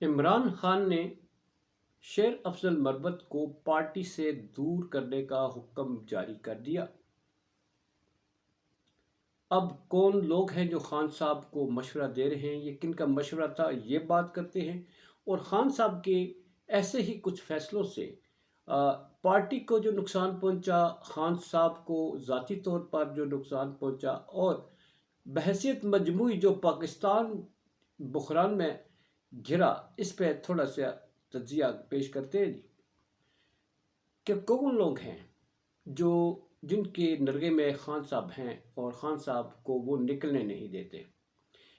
عمران خان نے شیر افضل مربت کو پارٹی سے دور کرنے کا حکم جاری کر دیا۔ اب کون لوگ ہیں جو خان صاحب کو مشورہ دے رہے ہیں، یہ کن کا مشورہ تھا، یہ بات کرتے ہیں۔ اور خان صاحب کے ایسے ہی کچھ فیصلوں سے پارٹی کو جو نقصان پہنچا، خان صاحب کو ذاتی طور پر جو نقصان پہنچا، اور بحیثیت مجموعی جو پاکستان بحران میں گھرا، اس پہ تھوڑا سا تجزیہ پیش کرتے ہیں کہ کون لوگ ہیں جو جن کے نرغے میں خان صاحب ہیں اور خان صاحب کو وہ نکلنے نہیں دیتے۔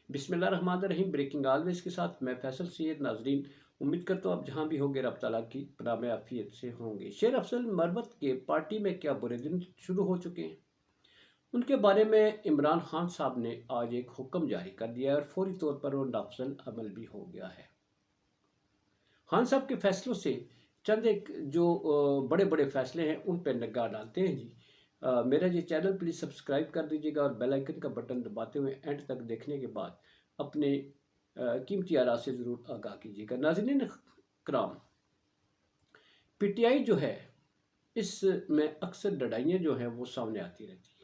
بسم اللہ الرحمن الرحیم، بریکنگ آلویز کے ساتھ میں فیصل سید۔ ناظرین، امید کرتا ہوں آپ جہاں بھی ہوگے رب تعالیٰ کی پناہ میں عافیت سے ہوں گے۔ شیر افضل مربت کے پارٹی میں کیا برے دن شروع ہو چکے ہیں؟ ان کے بارے میں عمران خان صاحب نے آج ایک حکم جاری کر دیا ہے اور فوری طور پر وہ نافذ عمل بھی ہو گیا ہے۔ خان صاحب کے فیصلوں سے چند ایک جو بڑے بڑے فیصلے ہیں ان پہ نگاہ ڈالتے ہیں جی۔ میرا یہ چینل پلیز سبسکرائب کر دیجیے گا اور بیل آئیکن کا بٹن دباتے ہوئے اینڈ تک دیکھنے کے بعد اپنے قیمتی آراء سے ضرور آگاہ کیجیے گا۔ ناظرین کرام، پی ٹی آئی جو ہے اس میں اکثر لڑائیاں جو ہیں وہ سامنے آتی رہتی ہیں۔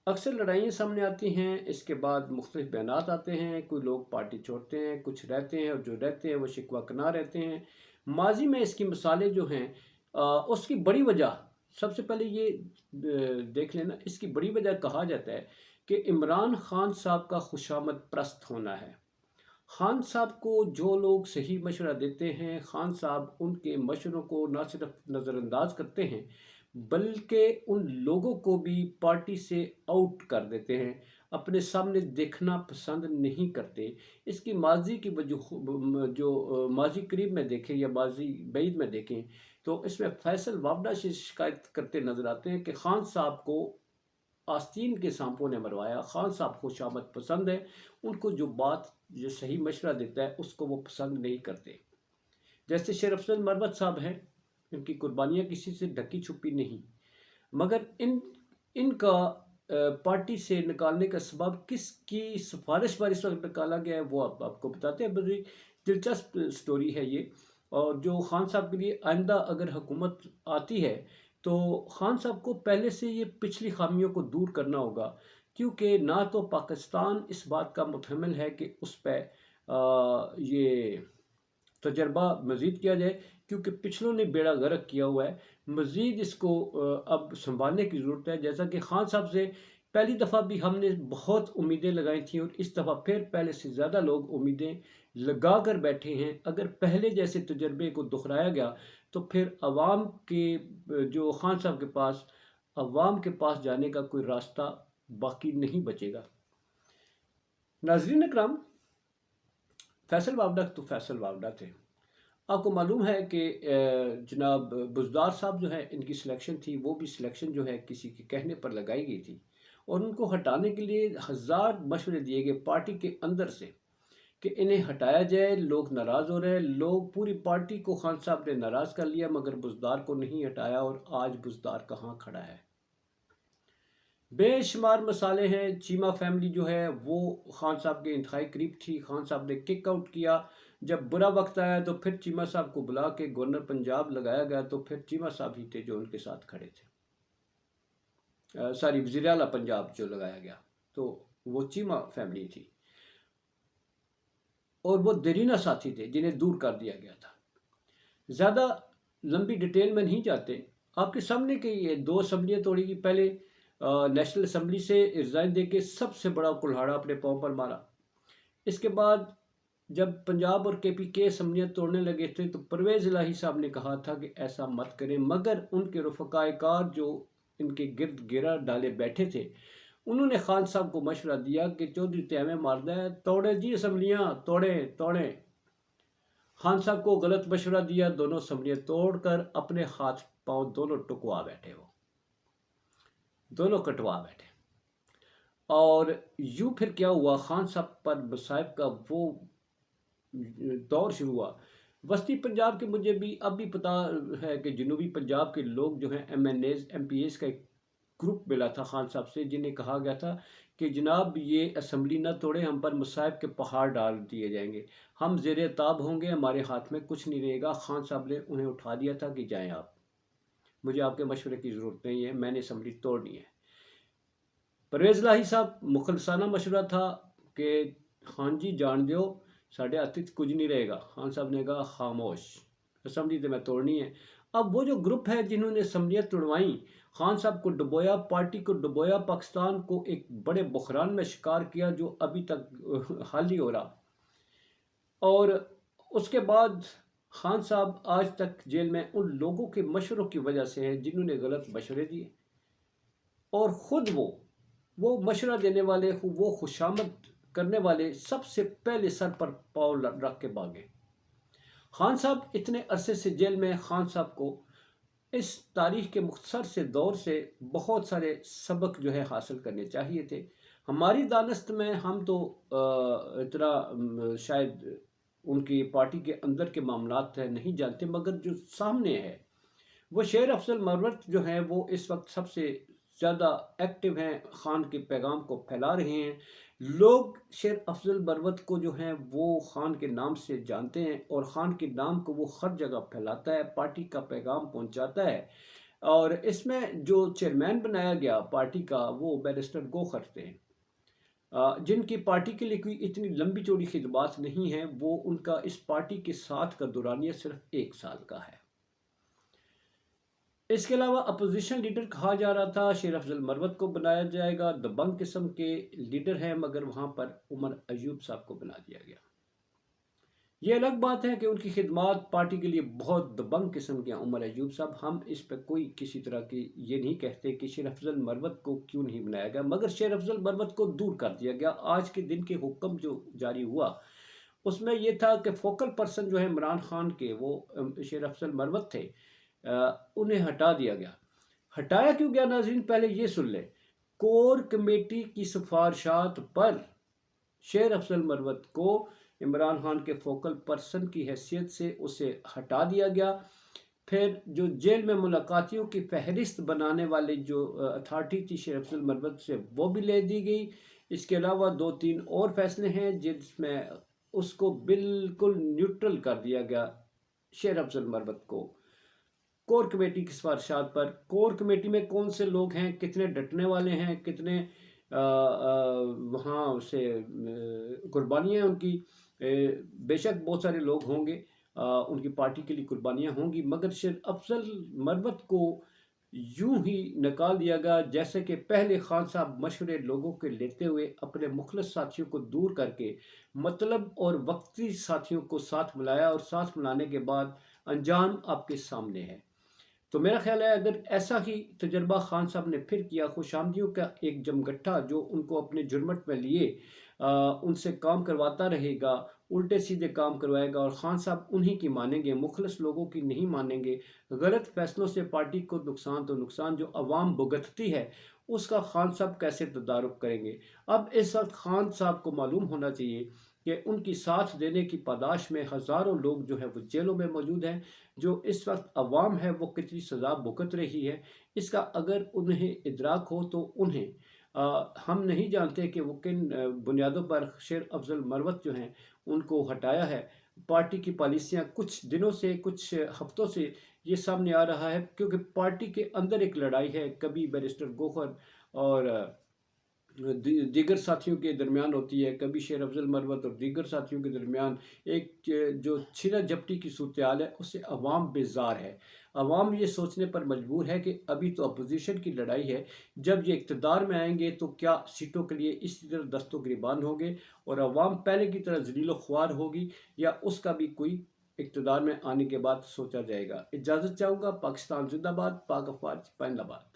اکثر لڑائیاں سامنے آتی ہیں، اس کے بعد مختلف بیانات آتے ہیں، کوئی لوگ پارٹی چھوڑتے ہیں، کچھ رہتے ہیں، اور جو رہتے ہیں وہ شکوہ کنار رہتے ہیں۔ ماضی میں اس کی مثالیں جو ہیں اس کی بڑی وجہ، سب سے پہلے یہ دیکھ لینا، اس کی بڑی وجہ کہا جاتا ہے کہ عمران خان صاحب کا خوشامد پرست ہونا ہے۔ خان صاحب کو جو لوگ صحیح مشورہ دیتے ہیں، خان صاحب ان کے مشوروں کو نہ صرف نظر انداز کرتے ہیں بلکہ ان لوگوں کو بھی پارٹی سے آؤٹ کر دیتے ہیں، اپنے سامنے دیکھنا پسند نہیں کرتے۔ اس کی ماضی کی جو ماضی قریب میں دیکھیں یا ماضی بعید میں دیکھیں تو اس میں فیصل وابڈا سے شکایت کرتے نظر آتے ہیں کہ خان صاحب کو آستین کے سانپوں نے مروایا۔ خان صاحب خوش آمد پسند ہے، ان کو جو بات جو صحیح مشورہ دیتا ہے اس کو وہ پسند نہیں کرتے۔ جیسے شیر افضل مربت صاحب ہیں، ان کی قربانیاں کسی سے ڈھکی چھپی نہیں، مگر ان کا پارٹی سے نکالنے کا سبب کس کی سفارش پر اس وقت نکالا گیا ہے وہ آپ کو بتاتے ہیں۔ بڑی دلچسپ سٹوری ہے یہ، اور جو خان صاحب کے لیے آئندہ اگر حکومت آتی ہے تو خان صاحب کو پہلے سے یہ پچھلی خامیوں کو دور کرنا ہوگا، کیونکہ نہ تو پاکستان اس بات کا متحمل ہے کہ اس پہ یہ تجربہ مزید کیا جائے، کیونکہ پچھلوں نے بیڑا غرق کیا ہوا ہے۔ مزید اس کو اب سنبھالنے کی ضرورت ہے، جیسا کہ خان صاحب سے پہلی دفعہ بھی ہم نے بہت امیدیں لگائی تھیں اور اس دفعہ پھر پہلے سے زیادہ لوگ امیدیں لگا کر بیٹھے ہیں۔ اگر پہلے جیسے تجربے کو دہرایا گیا تو پھر عوام کے جو خان صاحب کے پاس عوام کے پاس جانے کا کوئی راستہ باقی نہیں بچے گا۔ ناظرین اکرام، فیصل وابڈا تو فیصل وابڈا تھے۔ آپ کو معلوم ہے کہ جناب بزدار صاحب جو ہے ان کی سلیکشن تھی، وہ بھی سلیکشن جو ہے کسی کے کہنے پر لگائی گئی تھی، اور ان کو ہٹانے کے لیے ہزار مشورے دیے گئے پارٹی کے اندر سے کہ انہیں ہٹایا جائے۔ لوگ ناراض ہو رہے ہیں، لوگ پوری پارٹی کو خان صاحب نے ناراض کر لیا، مگر بزدار کو نہیں ہٹایا، اور آج بزدار کہاں کھڑا ہے؟ بے شمار مسالے ہیں۔ چیمہ فیملی جو ہے وہ خان صاحب کے انتہائی قریب تھی، خان صاحب نے کک آؤٹ کیا۔ جب برا وقت آیا تو پھر چیمہ صاحب کو بلا کے گورنر پنجاب لگایا گیا، تو پھر چیمہ صاحب ہی تھے جو ان کے ساتھ کھڑے تھے۔ وزیر اعلیٰ پنجاب جو لگایا گیا تو وہ چیمہ فیملی تھی، اور وہ دیرینہ ساتھی تھے جنہیں دور کر دیا گیا تھا۔ زیادہ لمبی ڈیٹیل میں نہیں جاتے، آپ کے سامنے کہ یہ دو اسمبلیاں توڑی گئی۔ پہلے نیشنل اسمبلی سے ریزائن دے کے سب سے بڑا کلہاڑا اپنے پاؤں پر مارا۔ اس کے بعد جب پنجاب اور کے پی کے اسمبلیاں توڑنے لگے تھے تو پرویز الہی صاحب نے کہا تھا کہ ایسا مت کریں، مگر ان کے رفقائے کار جو ان کے گرد گھیرا ڈالے بیٹھے تھے، انہوں نے خان صاحب کو مشورہ دیا کہ چودھری تیمے ماردہ ہے، توڑے جی اسمبلیاں، توڑیں۔ خان صاحب کو غلط مشورہ دیا، دونوں اسمبلیاں توڑ کر اپنے ہاتھ پاؤں دونوں ٹکوا بیٹھے، وہ دونوں کٹوا بیٹھے۔ اور یوں پھر کیا ہوا، خان صاحب پر مصائب کا وہ دور شروع ہوا۔ وسطی پنجاب کے مجھے بھی اب بھی پتہ ہے کہ جنوبی پنجاب کے لوگ جو ہیں M N As M P As کا ایک گروپ ملا تھا خان صاحب سے، جنہیں کہا گیا تھا کہ جناب یہ اسمبلی نہ توڑیں، ہم پر مصائب کے پہاڑ ڈال دیے جائیں گے، ہم زیر تاب ہوں گے، ہمارے ہاتھ میں کچھ نہیں رہے گا۔ خان صاحب نے انہیں اٹھا دیا تھا کہ جائیں آپ، مجھے آپ کے مشورے کی ضرورت نہیں ہے، میں نے اسمبلی توڑنی ہے۔ پرویز الہی صاحب مخلصانہ مشورہ تھا کہ خان جی جان دیو، ساڑھے ہاتھ کچھ نہیں رہے گا۔ خان صاحب نے کہا خاموش، اسمبلی تو میں توڑنی ہے۔ اب وہ جو گروپ ہے جنہوں نے اسمبلیاں توڑوائیں، خان صاحب کو ڈبویا، پارٹی کو ڈبویا، پاکستان کو ایک بڑے بحران میں شکار کیا جو ابھی تک حل نہیں ہو رہا۔ اور اس کے بعد خان صاحب آج تک جیل میں ان لوگوں کے مشوروں کی وجہ سے ہیں جنہوں نے غلط مشورے دیے، اور خود وہ مشورہ دینے والے، وہ خوشامد کرنے والے سب سے پہلے سر پر پاؤ رکھ کے بھاگے۔ خان صاحب اتنے عرصے سے جیل میں، خان صاحب کو اس تاریخ کے مختصر سے دور سے بہت سارے سبق جو ہے حاصل کرنے چاہیے تھے۔ ہماری دانست میں ہم تو اتنا شاید ان کی پارٹی کے اندر کے معاملات نہیں جانتے، مگر جو سامنے ہے وہ شیر افضل مروت جو ہیں وہ اس وقت سب سے زیادہ ایکٹیو ہیں، خان کے پیغام کو پھیلا رہے ہیں۔ لوگ شیر افضل مروت کو جو ہیں وہ خان کے نام سے جانتے ہیں، اور خان کے نام کو وہ ہر جگہ پھیلاتا ہے، پارٹی کا پیغام پہنچاتا ہے۔ اور اس میں جو چیئرمین بنایا گیا پارٹی کا وہ بیرسٹر گوہر تھے، جن کی پارٹی کے لیے کوئی اتنی لمبی چوڑی خدمات نہیں ہیں، وہ ان کا اس پارٹی کے ساتھ کا دورانیہ صرف 1 سال کا ہے۔ اس کے علاوہ اپوزیشن لیڈر کہا جا رہا تھا شیر افضل مروت کو بنایا جائے گا، دبنگ قسم کے لیڈر ہیں، مگر وہاں پر عمر ایوب صاحب کو بنا دیا گیا۔ یہ الگ بات ہے کہ ان کی خدمات پارٹی کے لیے بہت دبنگ قسم کے ہیں عمر ایوب صاحب، ہم اس پہ کوئی کسی طرح کی یہ نہیں کہتے کہ شیر افضل مروت کو کیوں نہیں بنایا گیا، مگر شیر افضل مروت کو دور کر دیا گیا۔ آج کے دن کے حکم جو جاری ہوا اس میں یہ تھا کہ فوکل پرسن جو ہے عمران خان کے وہ شیر افضل مروت تھے، انہیں ہٹا دیا گیا۔ ہٹایا کیوں گیا ناظرین پہلے یہ سن لیں۔ کور کمیٹی کی سفارشات پر شیر افضل مروت کو عمران خان کے فوکل پرسن کی حیثیت سے اسے ہٹا دیا گیا۔ پھر جو جیل میں ملاقاتیوں کی فہرست بنانے والے جو اتھارٹی تھی شیر افضل مروت سے، وہ بھی لے دی گئی۔ اس کے علاوہ 2-3 اور فیصلے ہیں جس میں اس کو بالکل نیوٹرل کر دیا گیا شیر افضل مروت کو کور کمیٹی کی سفارشات پر۔ کور کمیٹی میں کون سے لوگ ہیں، کتنے ڈٹنے والے ہیں، کتنے وہاں سے قربانیاں ان کی، بے شک بہت سارے لوگ ہوں گے، ان کی پارٹی کے لیے قربانیاں ہوں گی، مگر شیر افضل مروت کو یوں ہی نکال دیا گیا جیسے کہ پہلے خان صاحب مشورے لوگوں کے لیتے ہوئے اپنے مخلص ساتھیوں کو دور کر کے مطلب اور وقتی ساتھیوں کو ساتھ ملایا، اور ساتھ ملانے کے بعد انجام آپ کے سامنے ہے۔ تو میرا خیال ہے اگر ایسا ہی تجربہ خان صاحب نے پھر کیا، خوش آمدیوں کا ایک جمگٹھا جو ان کو اپنے جرمٹ میں لیے ان سے کام کرواتا رہے گا، الٹے سیدھے کام کروائے گا، اور خان صاحب انہی کی مانیں گے، مخلص لوگوں کی نہیں مانیں گے، غلط فیصلوں سے پارٹی کو نقصان تو نقصان جو عوام بھگتتی ہے اس کا خان صاحب کیسے تدارک کریں گے۔ اب اس وقت خان صاحب کو معلوم ہونا چاہیے کہ ان کی ساتھ دینے کی پاداش میں ہزاروں لوگ جو ہے وہ جیلوں میں موجود ہیں، جو اس وقت عوام ہے وہ کتنی سزا بھگت رہی ہے، اس کا اگر انہیں ادراک ہو تو انہیں ہم نہیں جانتے کہ وہ کن بنیادوں پر شیر افضل مروت جو ہیں ان کو ہٹایا ہے۔ پارٹی کی پالیسیاں کچھ دنوں سے، کچھ ہفتوں سے یہ سامنے آ رہا ہے، کیونکہ پارٹی کے اندر ایک لڑائی ہے، کبھی بیرسٹر گوہر اور دیگر ساتھیوں کے درمیان ہوتی ہے، کبھی شیر افضل مروت اور دیگر ساتھیوں کے درمیان ایک جو چھینا جھپٹی کی صورتحال ہے، اس سے عوام بیزار ہے۔ عوام یہ سوچنے پر مجبور ہے کہ ابھی تو اپوزیشن کی لڑائی ہے، جب یہ اقتدار میں آئیں گے تو کیا سیٹوں کے لیے اسی طرح دست و گریبان ہوں گے، اور عوام پہلے کی طرح ذلیل و خوار ہوگی، یا اس کا بھی کوئی اقتدار میں آنے کے بعد سوچا جائے گا۔ اجازت چاہوں گا۔ پاکستان زندہ باد، پاک افواج پائندہ باد۔